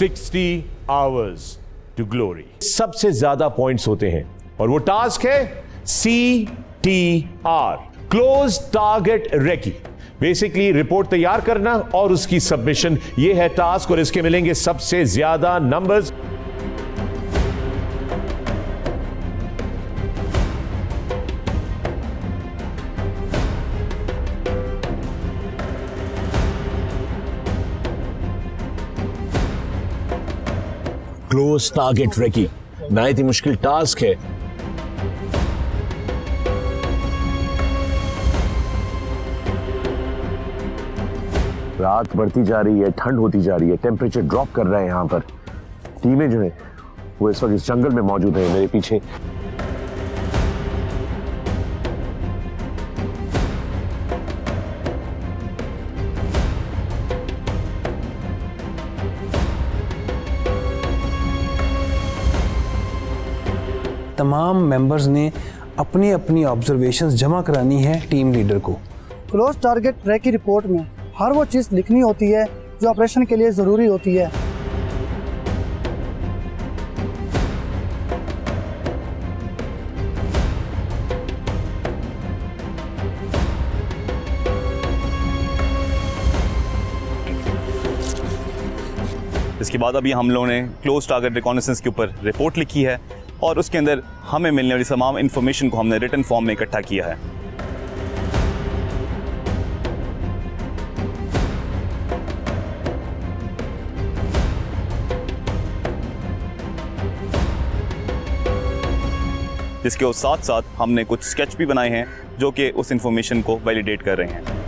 60 hours to glory। सबसे ज्यादा points होते हैं और वो टास्क है CTR, close target recce. Basically report तैयार करना और उसकी सबमिशन, ये है टास्क और इसके मिलेंगे सबसे ज्यादा नंबर्स। क्लोज टारगेट रेकी नहायत ही मुश्किल टास्क है। रात बढ़ती जा रही है, ठंड होती जा रही है, टेम्परेचर ड्रॉप कर रहा है। यहां पर टीमें जो है वो इस वक्त इस जंगल में मौजूद है मेरे पीछे। तमाम मेंबर्स ने अपनी अपनी ऑब्जर्वेशंस जमा करानी है टीम लीडर को। क्लोज टारगेट ट्रैक की रिपोर्ट में हर वो चीज़ लिखनी होती है जो ऑपरेशन के लिए ज़रूरी होती है। इसके बाद अभी हम लोगों ने क्लोज टारगेट रिकॉनेसेंस के ऊपर रिपोर्ट लिखी है और उसके अंदर हमें मिलने वाली तमाम इंफॉर्मेशन को हमने रिटन फॉर्म में इकट्ठा किया है। जिसके साथ साथ हमने कुछ स्केच भी बनाए हैं जो कि उस इंफॉर्मेशन को वैलिडेट कर रहे हैं।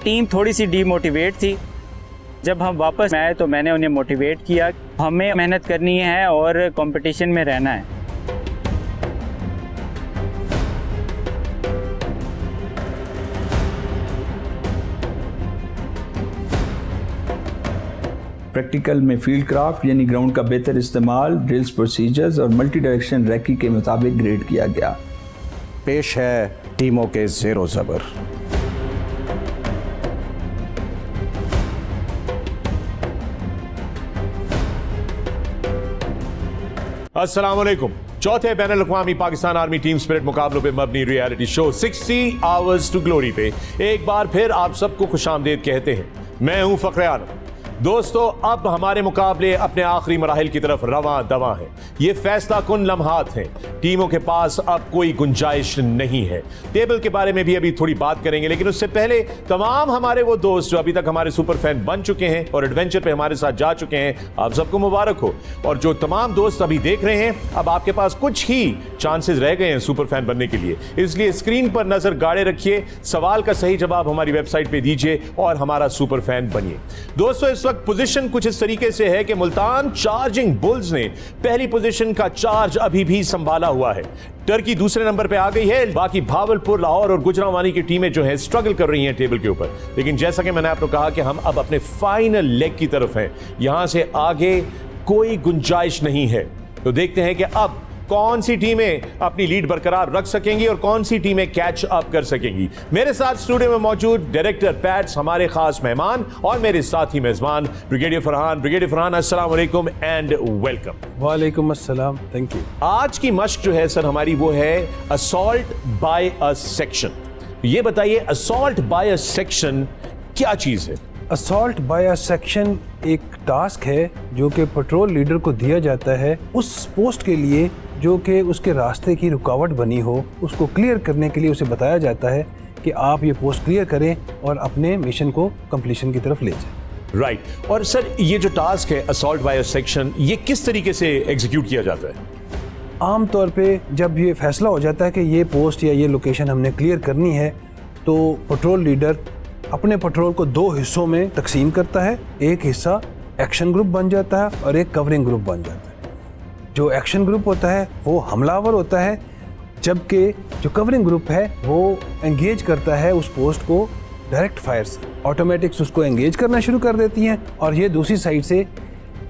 टीम थोड़ी सी डीमोटिवेट थी। जब हम वापस आए तो मैंने उन्हें मोटिवेट किया, हमें मेहनत करनी है और कंपटीशन में रहना है। प्रैक्टिकल में फील्ड क्राफ्ट यानी ग्राउंड का बेहतर इस्तेमाल, ड्रिल्स, प्रोसीजर्स और मल्टी डायरेक्शन रैकी के मुताबिक ग्रेड किया गया। पेश है टीमों के ज़ेरो ज़बर। अस्सलाम वालेकुम। चौथे बैनुल अक़वामी पाकिस्तान आर्मी टीम स्पिरिट मुकाबलों पे मबनी reality show 60 hours to glory पे एक बार फिर आप सबको खुशामदीद कहते हैं। मैं हूं फ़ख्र आलम। दोस्तों, अब हमारे मुकाबले अपने आखिरी मराहिल की तरफ रवां दवां है। ये फैसला कुन लम्हात हैं। टीमों के पास अब कोई गुंजाइश नहीं है। टेबल के बारे में भी अभी थोड़ी बात करेंगे, लेकिन उससे पहले तमाम हमारे वो दोस्त जो अभी तक हमारे सुपर फैन बन चुके हैं और एडवेंचर पे हमारे साथ जा चुके हैं, आप सबको मुबारक हो। और जो तमाम दोस्त अभी देख रहे हैं, अब आपके पास कुछ ही चांसेस रह गए हैं सुपर फैन बनने के लिए, इसलिए स्क्रीन पर नजर गाड़े रखिए, सवाल का सही जवाब हमारी वेबसाइट पे दीजिए और हमारा सुपर फैन बनिए। दोस्तों, इस वक्त पोजीशन कुछ इस तरीके से है कि मुल्तान चार्जिंग बुल्स ने पहली पोजीशन का चार्ज अभी भी संभाला हुआ है। टर्की दूसरे नंबर पे आ गई है। बाकी भावलपुर, लाहौर और गुजरांवानी की टीमें जो हैं स्ट्रगल कर रही हैं टेबल के ऊपर। लेकिन जैसा कि मैंने आपको कहा कि हम अब अपने फाइनल लेग की तरफ हैं, यहां से आगे कोई गुंजाइश नहीं है। तो देखते हैं कि अब कौन सी टीमें अपनी लीड बरकरार रख सकेंगी और कौन सी टीमें कैच अप कर सकेंगी। मेरे साथ स्टूडियो में मौजूद डायरेक्टर पैट्स, हमारे खास मेहमान, और मेरे साथ ही मेजबान ब्रिगेडियर फरहान। ब्रिगेडियर फरहान, अस्सलाम वालेकुम एंड वेलकम। वालेकुम अस्सलाम, थैंक यू। आज की मश्क जो है सर हमारी, वो है असॉल्ट बाय अ सेक्शन। ये बताइए, असॉल्ट बाय अ सेक्शन क्या चीज है? असॉल्ट बाय अ सेक्शन एक टास्क है जो कि पेट्रोल लीडर को दिया जाता है उस पोस्ट के लिए जो कि उसके रास्ते की रुकावट बनी हो। उसको क्लियर करने के लिए उसे बताया जाता है कि आप ये पोस्ट क्लियर करें और अपने मिशन को कंप्लीशन की तरफ ले जाएं। राइट। और सर, ये जो टास्क है असॉल्ट बाय अ सेक्शन, ये किस तरीके से एग्जीक्यूट किया जाता है? आमतौर पे जब ये फैसला हो जाता है कि ये पोस्ट या ये लोकेशन हमने क्लियर करनी है, तो पेट्रोल लीडर अपने पेट्रोल को दो हिस्सों में तकसीम करता है। एक हिस्सा एक्शन ग्रुप बन जाता है और एक कवरिंग ग्रुप बन जाता है। जो एक्शन ग्रुप होता है वो हमलावर होता है, जबकि जो कवरिंग ग्रुप है वो एंगेज करता है उस पोस्ट को डायरेक्ट फायर से ऑटोमेटिक्स उसको एंगेज करना शुरू कर देती हैं और ये दूसरी साइड से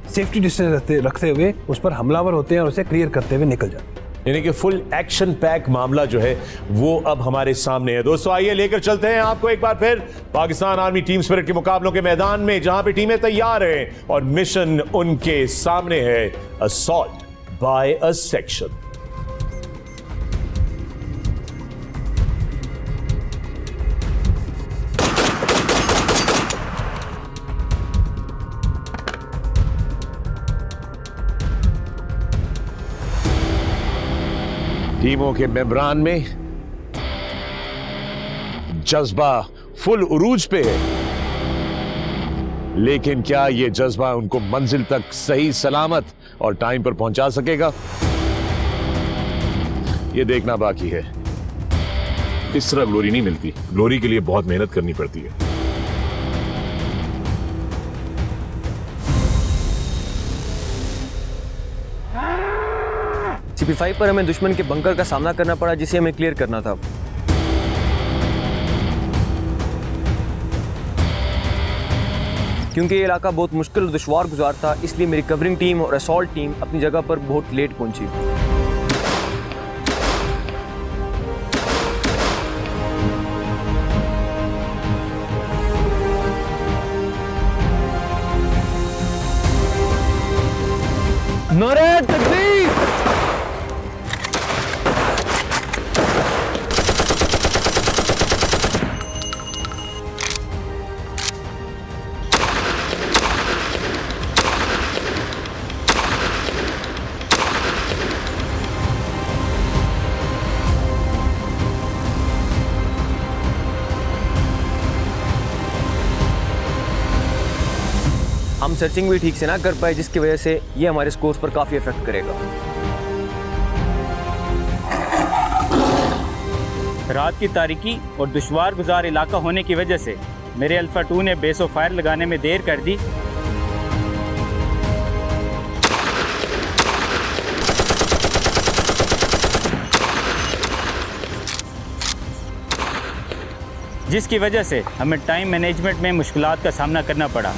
सेफ्टी डिस्टेंस रखते हुए उस पर हमलावर होते हैं और उसे क्लियर करते हुए निकल जाते हैं। यानी कि फुल एक्शन पैक मामला जो है वो अब हमारे सामने है। दोस्तों आइए लेकर चलते हैं आपको एक बार फिर पाकिस्तान आर्मी टीम स्पिरिट के मुकाबलों के मैदान में, जहां पे टीमें तैयार हैं और मिशन उनके सामने है, असॉल्ट बाय अ सेक्शन। टीमों के मेंबरान में जज्बा फुल उरूज पे है, लेकिन क्या यह जज्बा उनको मंजिल तक सही सलामत और टाइम पर पहुंचा सकेगा, यह देखना बाकी है। इस तरह ग्लोरी नहीं मिलती, ग्लोरी के लिए बहुत मेहनत करनी पड़ती है। CP5 पर हमें दुश्मन के बंकर का सामना करना पड़ा, जिसे हमें क्लियर करना था। क्योंकि ये इलाका बहुत मुश्किल और दुश्वार गुजार था, इसलिए मेरी कवरिंग टीम और असॉल्ट टीम अपनी जगह पर बहुत लेट पहुंची। नारे तकबीर! हम सर्चिंग भी ठीक से ना कर पाए, जिसकी वजह से ये हमारे स्कोर्स पर काफ़ी इफेक्ट करेगा। रात की तारीकी और दुश्वार गुजार इलाका होने की वजह से मेरे अल्फा 2 ने बेस ऑफ फायर लगाने में देर कर दी। जिसकी वजह से हमें टाइम मैनेजमेंट में मुश्किलात का सामना करना पड़ा।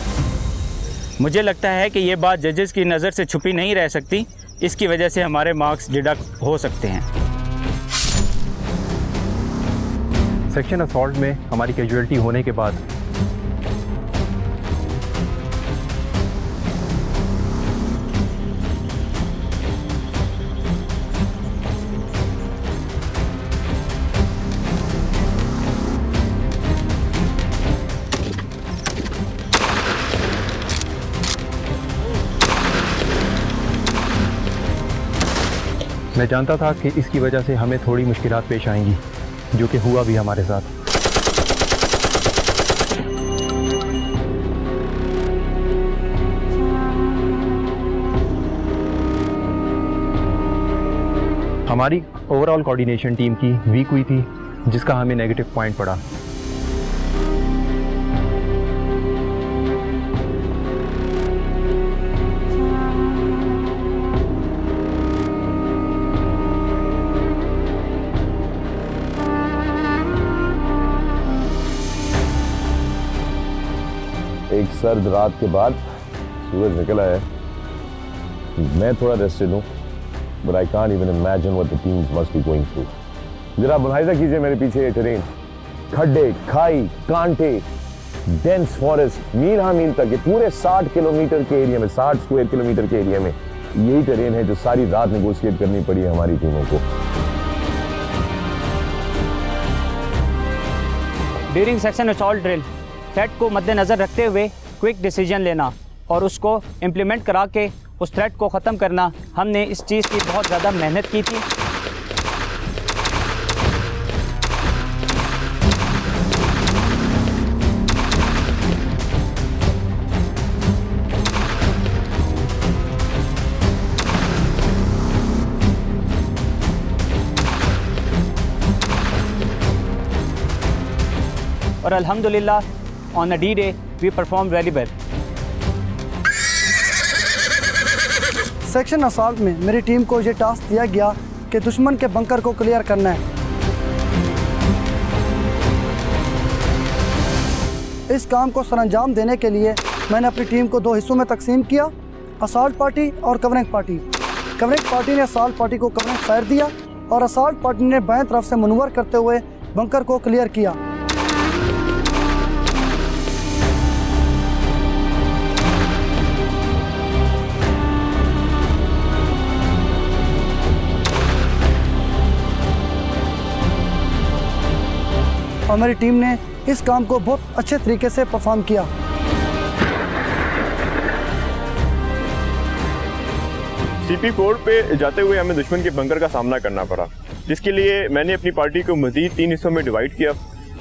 मुझे लगता है कि ये बात जजेस की नज़र से छुपी नहीं रह सकती, इसकी वजह से हमारे मार्क्स डिडक्ट हो सकते हैं। सेक्शन असॉल्ट में हमारी कैजुअलिटी होने के बाद मैं जानता था कि इसकी वजह से हमें थोड़ी मुश्किलात पेश आएंगी, जो कि हुआ भी हमारे साथ। हमारी ओवरऑल कोऑर्डिनेशन टीम की वीक हुई थी, जिसका हमें नेगेटिव पॉइंट पड़ा। एक सर्द रात के बाद सूरज निकला है। मैं थोड़ा रेस्टेड हूँ, but I can't even imagine what the teams must be going through. जरा मुलाहिजा कीजिए मेरे पीछे ये टेरेन, खड्डे, खाई, कांटे, डेंस फॉरेस्ट, मील हाँ मील तक, ये पूरे 60 किलोमीटर के एरिया में, 60 स्क्वायर किलोमीटर के एरिया में यही टेरेन है जो सारी रात नेगोशिएट करनी पड़ी है हमारी टीमों को। During suction assault drill threat को मद्देनज़र रखते हुए क्विक डिसीजन लेना और उसको इम्प्लीमेंट करा के उस थ्रेट को ख़त्म करना, हमने इस चीज़ की बहुत ज़्यादा मेहनत की थी। और अल्हम्दुलिल्लाह on a D-Day we performed very well. Section assault में मेरी टीम को ये टास्क दिया गया कि दुश्मन के बंकर को क्लियर करना है। इस काम को सरअंजाम देने के लिए मैंने अपनी टीम को 2 हिस्सों में तकसीम किया, असॉल्ट पार्टी और कवरिंग पार्टी। कवरिंग पार्टी ने असॉल्ट पार्टी को कवरिंग फायर दिया और असॉल्ट पार्टी ने बाएं तरफ से मनूवर करते हुए बंकर को क्लियर किया। और मेरी टीम ने इस काम को बहुत अच्छे तरीके से परफॉर्म किया। CP4 पे जाते हुए हमें दुश्मन के बंकर का सामना करना पड़ा, जिसके लिए मैंने अपनी पार्टी को मज़ीद 3 हिस्सों में डिवाइड किया,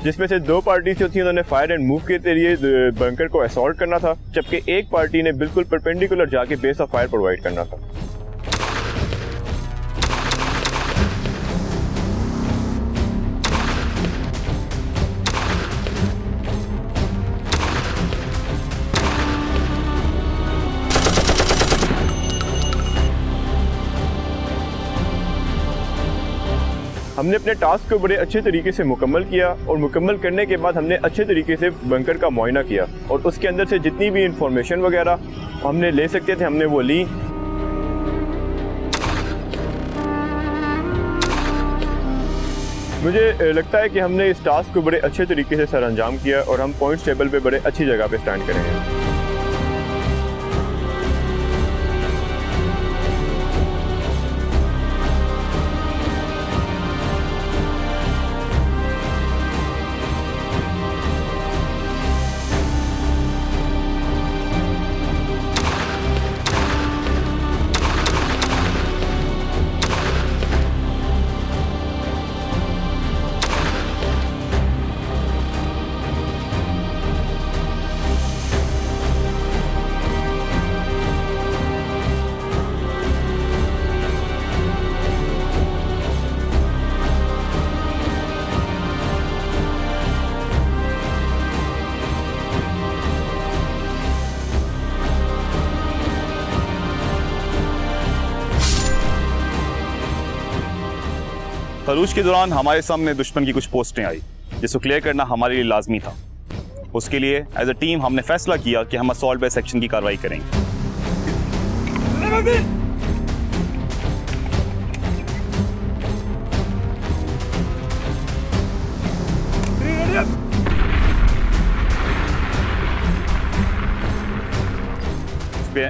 जिसमें से 2 पार्टी जो थी उन्होंने फायर एंड मूव के जरिए बंकर को असॉल्ट करना था, जबकि एक पार्टी ने बिल्कुल परपेंडिकुलर जाके बेस ऑफ फायर प्रोवाइड करना था। हमने अपने टास्क को बड़े अच्छे तरीके से मुकम्मल किया और मुकम्मल करने के बाद हमने अच्छे तरीके से बंकर का मुआयना किया और उसके अंदर से जितनी भी इंफॉर्मेशन वगैरह हमने ले सकते थे हमने वो ली। मुझे लगता है कि हमने इस टास्क को बड़े अच्छे तरीके से सरअंजाम किया और हम पॉइंट्स टेबल पे बड़े अच्छी जगह पे स्टैंड करेंगे। खरूज के दौरान हमारे सामने दुश्मन की कुछ पोस्टें आई, जिसको क्लियर करना हमारे लिए लाजमी था। उसके लिए एज अ टीम हमने फैसला किया कि हम असॉल्ट बाय सेक्शन की कार्रवाई करेंगे।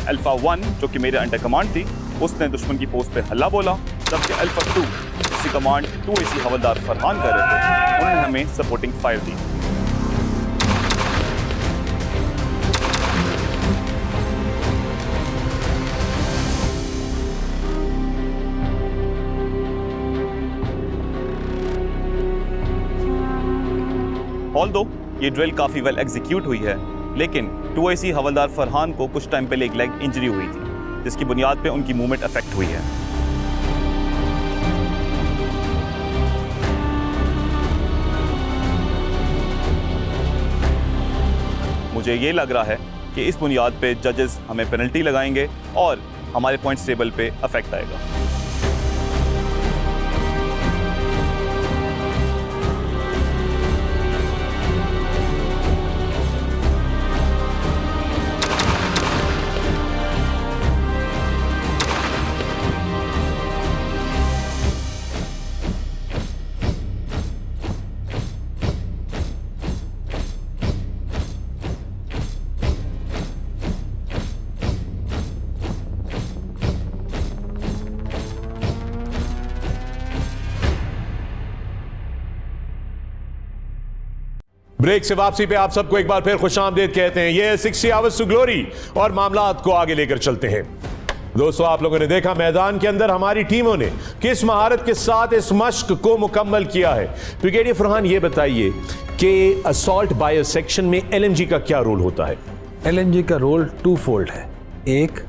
अल्फा 1 जो कि मेरे अंडर कमांड थी, उसने दुश्मन की पोस्ट पे हल्ला बोला, जबकि अल्फा 2 जिसकी कमांड 2AC हवलदार फरहान कर रहे थे, उन्होंने हमें सपोर्टिंग फायर दी। ऑल्दो ये ड्रिल काफी वेल एग्जीक्यूट हुई है, लेकिन 2AC हवलदार फरहान को कुछ टाइम पहले एक लेग इंजरी हुई थी, जिसकी बुनियाद पे उनकी मूवमेंट अफेक्ट हुई है। मुझे ये लग रहा है कि इस बुनियाद पे जजेस हमें पेनल्टी लगाएंगे और हमारे पॉइंट्स टेबल पे अफेक्ट आएगा। ब्रेक से वापसी पे आप सबको एक बार फिर खुशामदीद कहते हैं। ये 60 आवर्स टू ग्लोरी और मामलात को आगे लेकर चलते हैं। दोस्तों, आप लोगों ने देखा मैदान के अंदर हमारी टीमों ने किस महारत के साथ इस मश्क को मुकम्मल किया है। ब्रिगेडियर फरहान, ये बताइए कि असॉल्ट बाय सेक्शन में LMG का क्या रोल होता है? LMG का रोल 2 फोल्ड है। एक,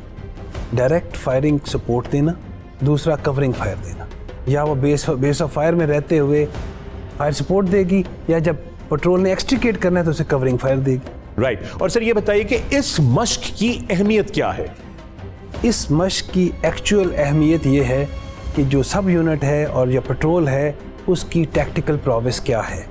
डायरेक्ट फायरिंग सपोर्ट देना, दूसरा कवरिंग फायर देना। या वो बेस ऑफ फायर में रहते हुए फायर सपोर्ट देगी, या जब पेट्रोल ने एक्सट्रिकेट करना है तो उसे कवरिंग फायर देगी। राइट। और सर ये बताइए कि इस मश्क की अहमियत क्या है? इस मश्क की एक्चुअल अहमियत ये है कि जो सब यूनिट है और या पेट्रोल है, उसकी टैक्टिकल प्रोविस क्या है,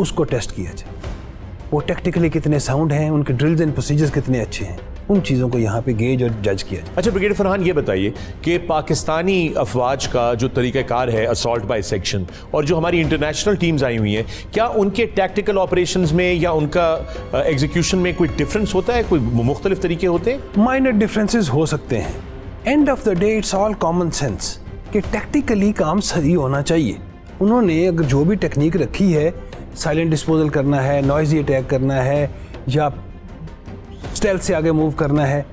उसको टेस्ट किया जाए। वो टेक्निकली कितने साउंड हैं, उनके ड्रिल्स एंड प्रोसीजर्स कितने अच्छे हैं, उन चीज़ों को यहाँ पे गेज और जज किया जाए। अच्छा ब्रिगेडियर फरहान, ये बताइए कि पाकिस्तानी अफवाज का जो तरीक़ाकार है असॉल्ट बाय सेक्शन और जो हमारी इंटरनेशनल टीम्स आई हुई हैं, क्या उनके टैक्टिकल ऑपरेशंस में या उनका एग्जीक्यूशन में कोई डिफरेंस होता है, कोई मुख्तलिफ तरीके होते हैं? माइनर डिफरेंसेस हो सकते हैं। End of the day it's all common sense कि टैक्टिकली काम सही होना चाहिए। उन्होंने अगर जो भी टेक्निक रखी है, साइलेंट डिस्पोजल करना है, नॉइजी अटैक करना है या स्टेल्थ से आगे मूव करना है,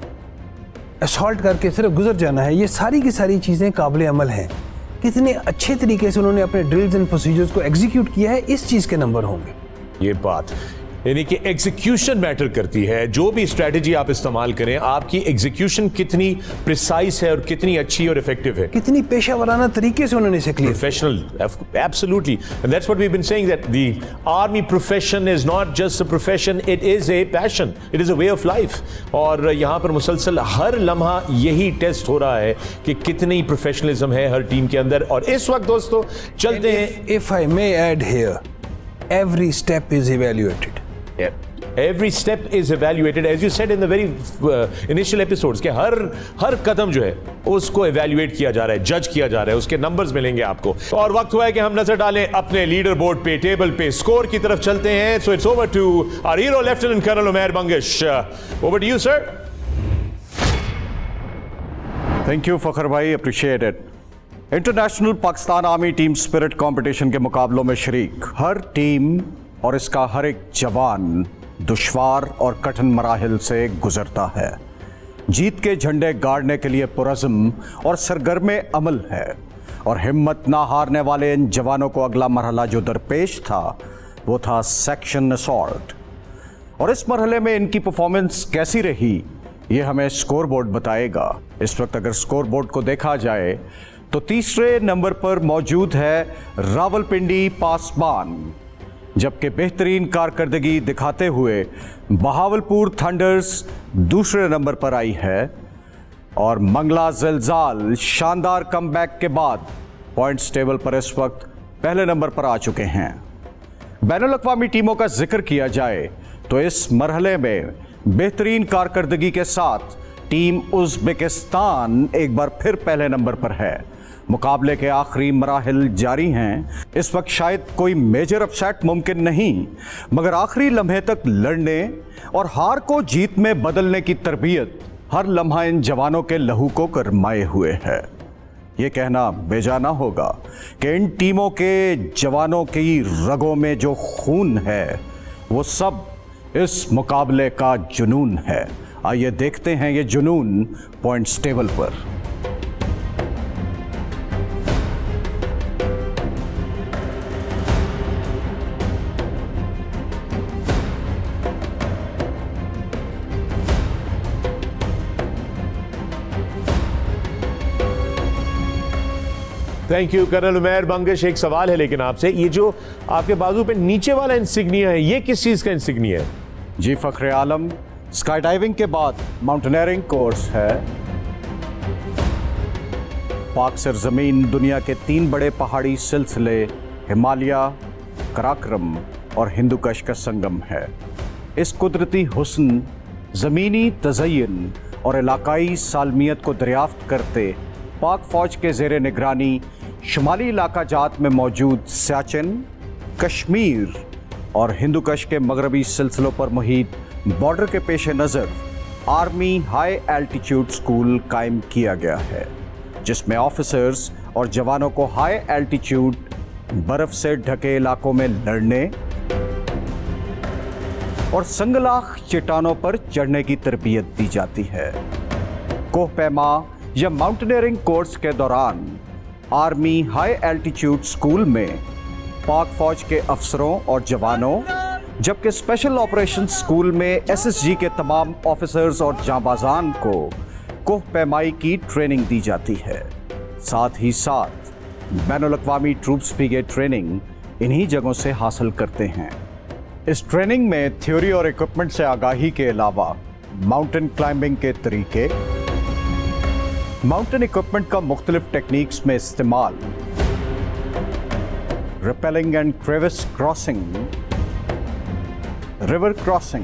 असॉल्ट करके सिर्फ गुजर जाना है, ये सारी की सारी चीज़ें काबिल अमल हैं। कितने अच्छे तरीके से उन्होंने अपने ड्रिल्स एंड प्रोसीजर्स को एग्जीक्यूट किया है, इस चीज़ के नंबर होंगे। ये बात यानी कि एग्जीक्यूशन मैटर करती है। जो भी स्ट्रेटजी आप इस्तेमाल करें, आपकी एग्जीक्यूशन कितनी प्रिसाइज है और कितनी अच्छी और इफेक्टिव है, कितनी पेशावराना तरीके से उन्होंने इसे clear. Professional, absolutely, and that's what we have been saying that the army profession is not just a profession, it is a passion, it is a way of life. और यहाँ पर मुसलसल हर लम्हा यही टेस्ट हो रहा है कि कितनी प्रोफेशनलिज्म है हर टीम के अंदर। और इस वक्त दोस्तों चलते हैं, if I may add here, every step is evaluated. Every step is evaluated, as you said in the very initial episodes, कि हर कदम जो है उसको evaluate किया जा रहा है, जज किया जा रहा है, उसके numbers मिलेंगे आपको। और वक्त हुआ है कि हम नजर डालें अपने लीडर बोर्ड पे, टेबल पे, स्कोर की तरफ चलते हैं। So it's over to our hero Lieutenant Colonel Umair Bangish. Over to you, sir. Thank you Fakhar भाई, appreciate it. International Pakistan army team spirit competition के मुकाबलों में शरीक हर टीम और इसका हर एक जवान दुश्वार और कठिन मराहिल से गुजरता है। जीत के झंडे गाड़ने के लिए पुरज़्म और सरगर्म अमल है और हिम्मत ना हारने वाले इन जवानों को अगला मरहला जो दरपेश था वो था सेक्शन असॉल्ट। और इस मरहले में इनकी परफॉर्मेंस कैसी रही ये हमें स्कोर बोर्ड बताएगा। इस वक्त अगर स्कोर बोर्ड को देखा जाए तो तीसरे नंबर पर मौजूद है रावलपिंडी पासबान, जबकि बेहतरीन कारकर्दगी दिखाते हुए बहावलपुर थंडर्स दूसरे नंबर पर आई है और मंगला ज़िलज़ाल शानदार कमबैक के बाद पॉइंट्स टेबल पर इस वक्त पहले नंबर पर आ चुके हैं। बैनुल अक़वामी टीमों का जिक्र किया जाए तो इस मरहले में बेहतरीन कारकर्दगी के साथ टीम उज़्बेकिस्तान एक बार फिर पहले नंबर पर है। मुकाबले के आखिरी मराहिल जारी हैं। इस वक्त शायद कोई मेजर अपसेट मुमकिन नहीं, मगर आखिरी लम्हे तक लड़ने और हार को जीत में बदलने की तरबियत हर लम्हा इन जवानों के लहू को गरमाए हुए है। ये कहना बेजाना होगा कि इन टीमों के जवानों की रगों में जो खून है वो सब इस मुकाबले का जुनून है। आइए देखते हैं ये जुनून पॉइंट्स टेबल पर। Thank you colonel Umair Bangash. एक सवाल है लेकिन आपसे, ये जो आपके बाजू पे नीचे वाला इंसिग्निया है, ये किस चीज का इंसिग्निया है? जी फखरे आलम, स्काई डाइविंग के बाद माउंटेनियरिंग कोर्स है। पाक सरजमीन दुनिया के 3 बड़े पहाड़ी सिलसिले हिमालय, कराक्रम और हिंदुकश का संगम है। इस कुदरती हुस्न, ज़मीनी तज़य्युन और इलाकाई सालमियत को दरियाफ्त करते पाक फौज के ज़ेरे निगरानी शुमाली इलाका जात में मौजूद सियाचिन, कश्मीर और हिंदुकश के मगरबी सिलसिलों पर मुहित बॉर्डर के पेश नज़र आर्मी हाई एल्टीट्यूड स्कूल कायम किया गया है, जिसमें ऑफिसर्स और जवानों को हाई एल्टीट्यूड बर्फ से ढके इलाकों में लड़ने और संगलाख चट्टानों पर चढ़ने की तरबियत दी जाती है। कोहपैमा या माउंटेनियरिंग कोर्स के दौरान आर्मी हाई एल्टीट्यूड स्कूल में पाक फौज के अफसरों और जवानों, जबकि स्पेशल ऑपरेशन स्कूल में एसएसजी के तमाम ऑफिसर्स और जांबाजान को कोहपैमाई की ट्रेनिंग दी जाती है। साथ ही साथ बैनुल अक़वामी ट्रूप्स भी ये ट्रेनिंग इन्हीं जगहों से हासिल करते हैं। इस ट्रेनिंग में थ्योरी और इक्विपमेंट से आगाही के अलावा माउंटेन क्लाइंबिंग के तरीके, माउंटेन इक्विपमेंट का मुख्तलिफ टेक्निक्स में इस्तेमाल, rappelling and crevasse crossing, river crossing,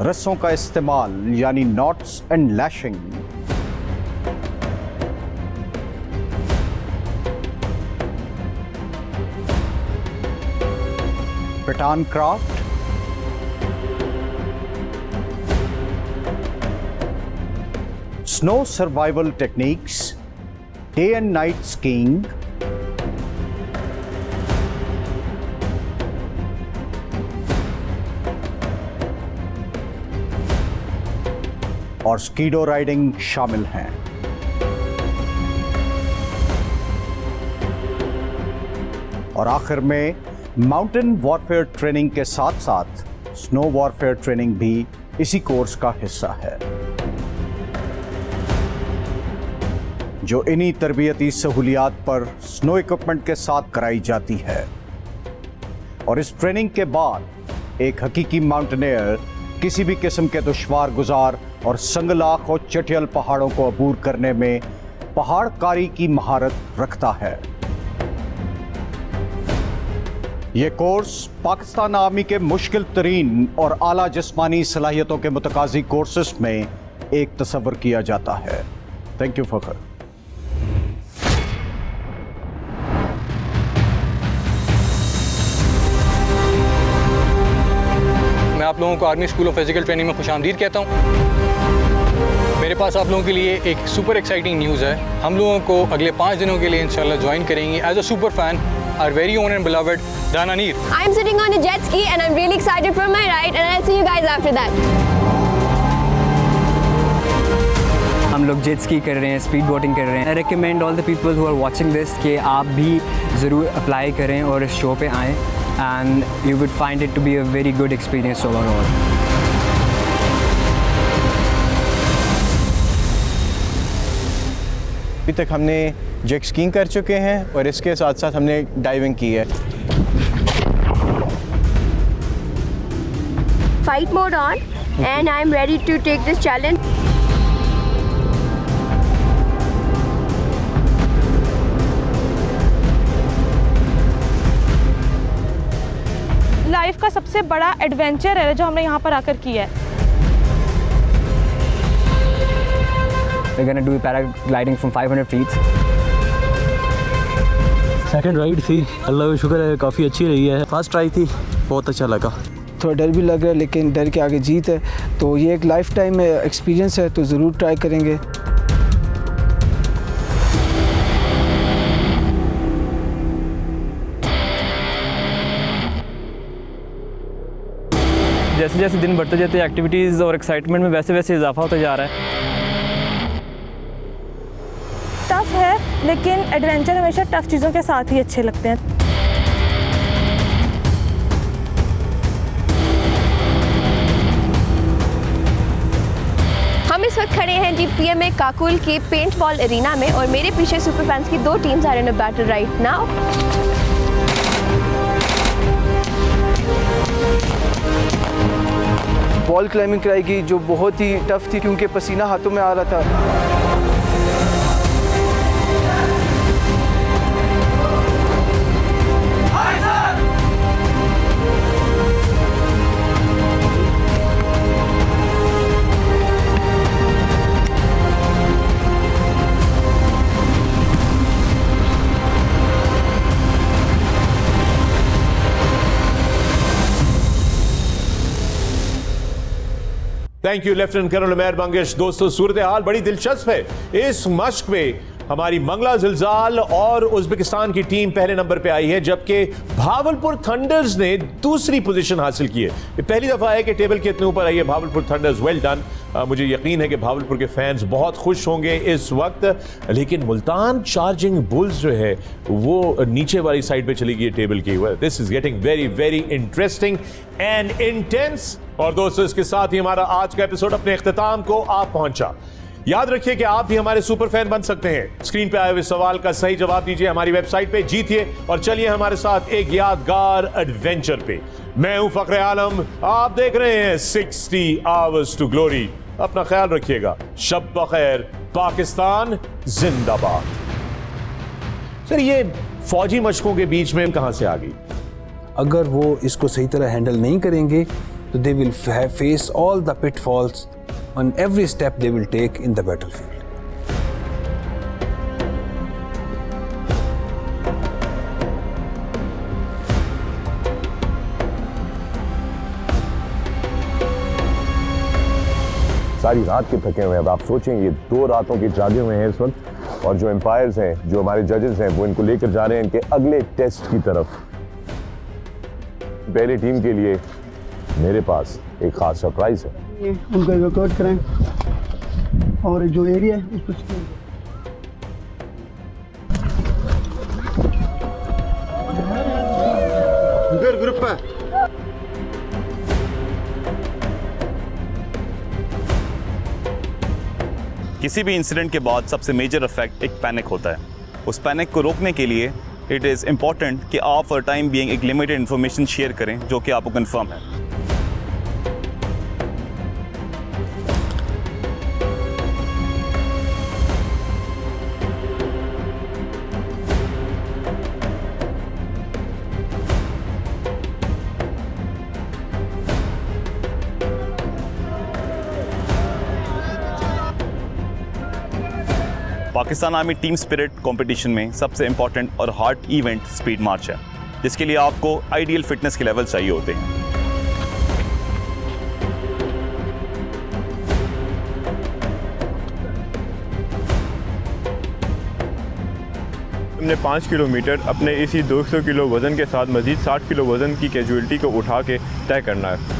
रस्सों का इस्तेमाल यानी knots and lashing, batten craft, snow survival techniques, day and night skiing, और स्कीडो राइडिंग शामिल हैं। और आखिर में माउंटेन वॉरफेयर ट्रेनिंग के साथ साथ स्नो वॉरफेयर ट्रेनिंग भी इसी कोर्स का हिस्सा है, जो इन्हीं तरबियती सहूलियात पर स्नो इक्विपमेंट के साथ कराई जाती है। और इस ट्रेनिंग के बाद एक हकीकी माउंटेनियर किसी भी किस्म के दुश्वार गुजार और संगलाख और चटियल पहाड़ों को अबूर करने में पहाड़कारी की महारत रखता है। ये कोर्स पाकिस्तान आर्मी के मुश्किल तरीन और आला जिस्मानी सलाहियतों के मुतकाजी कोर्सेस में एक तस्वर किया जाता है। थैंक यू फखर। मैं आप लोगों को army school of physical training में खुशामदीद कहता हूँ। मेरे पास आप लोगों के लिए एक सुपर एक्साइटिंग न्यूज़ है। हम लोगों को अगले 5 दिनों के लिए इंशाल्लाह ज्वाइन करेंगे as a super fan our very own and beloved Dana Neer. I am sitting on a jet ski and I am really excited for my ride and I will see you guys after that. हम लोग jet ski कर रहे हैं, speed boating कर रहे हैं। I recommend all the people who are watching this कि आप भी ज़रूर अप्लाई करें और इस शो पे आएँ and you would find it to be a very good experience overall. अभी तक हमने जेट स्कीइंग कर चुके हैं और इसके साथ साथ हमने डाइविंग की है। Fight mode on and I am ready to take this challenge. Life का सबसे बड़ा एडवेंचर है जो हमने यहाँ पर आकर किया है। We're gonna do paragliding from 500 feet. Second ride थी, अल्लाह का शुक्र है काफ़ी अच्छी रही है। फर्स्ट ट्राई थी, बहुत अच्छा लगा। थोड़ा डर भी लग रहा है लेकिन डर के आगे जीत है, तो ये एक लाइफ टाइम एक्सपीरियंस है, तो ज़रूर ट्राई करेंगे। जैसे जैसे दिन बढ़ते जाते हैं एक्टिविटीज़ और एक्साइटमेंट में वैसे वैसे इजाफा होता जा रहा है। टफ है लेकिन एडवेंचर हमेशा टफ चीज़ों के साथ ही अच्छे लगते हैं। हम इस वक्त खड़े हैं GPMA काकुल के पेंट बॉल एरिना में और मेरे पीछे सुपर फैंस की 2 teams are in a battle right now. Wall climbing कराएगी जो बहुत ही टफ थी क्योंकि पसीना हाथों में आ रहा था। Thank you lieutenant colonel Umair Mangesh. दोस्तों, सूरत हाल बड़ी दिलचस्प है। इस मश्क में हमारी मंगला जिलजाल और उज्बेकिस्तान की टीम पहले नंबर पे आई है, जबकि भावलपुर थंडर्स ने दूसरी पोजीशन हासिल की है। ये पहली दफा है कि टेबल के इतने ऊपर आई है भावलपुर थंडर्स। Well done. मुझे यकीन है कि भावलपुर के फैंस बहुत खुश होंगे इस वक्त। लेकिन मुल्तान चार्जिंग बुल्स जो है वो नीचे वाली साइड पे चली गई है टेबल की। This is getting very very interesting and intense. और दोस्तों, इसके साथ ही हमारा आज का एपिसोड अपने इख्तिताम को आ पहुंचा। याद रखिए कि आप भी हमारे सुपर फैन बन सकते हैं। स्क्रीन पे आए हुए सवाल का सही जवाब दीजिए हमारी वेबसाइट पे, जीतिए और चलिए हमारे साथ एक यादगार एडवेंचर पे। मैं हूं फखरे आलम, आप देख रहे हैं 60 Hours to Glory। अपना ख्याल रखिएगा। शब बखैर। पाकिस्तान जिंदाबाद। सर, ये फौजी मशकों के बीच में कहां से आ गई? अगर वो इसको सही तरह हैंडल नहीं करेंगे तो they will face all the pitfalls on every step they will take in the battlefield. सारी रात के थके हुए हैं। अब आप सोचें, ये 2 रातों के जागे हुए हैं इस वक्त, और जो एम्पायर्स हैं, जो हमारे जजेस हैं, वो इनको लेकर जा रहे हैं इनके अगले टेस्ट की तरफ। पहली टीम के लिए मेरे पास एक खास सरप्राइज है। उनको रिकॉर्ड करें और जो एरिया है उस पर ग्रुप है। किसी भी इंसिडेंट के बाद सबसे मेजर इफेक्ट एक पैनिक होता है। उस पैनिक को रोकने के लिए इट इज़ इम्पॉर्टेंट कि आप फॉर टाइम बीइंग एक लिमिटेड इन्फॉर्मेशन शेयर करें जो कि आपको कंफर्म है। Pakistan army team spirit competition में सबसे इंपॉर्टेंट और हार्ड इवेंट स्पीड मार्च है, जिसके लिए आपको आइडियल फिटनेस के लेवल चाहिए होते हैं। हमने 5 किलोमीटर अपने इसी 200 किलो वज़न के साथ मज़ीद 60 किलो वज़न की कैजुअलिटी को उठा के तय करना है।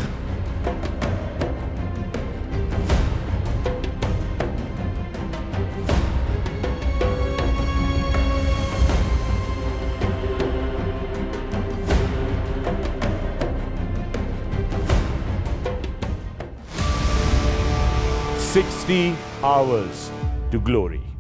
"60 hours to glory."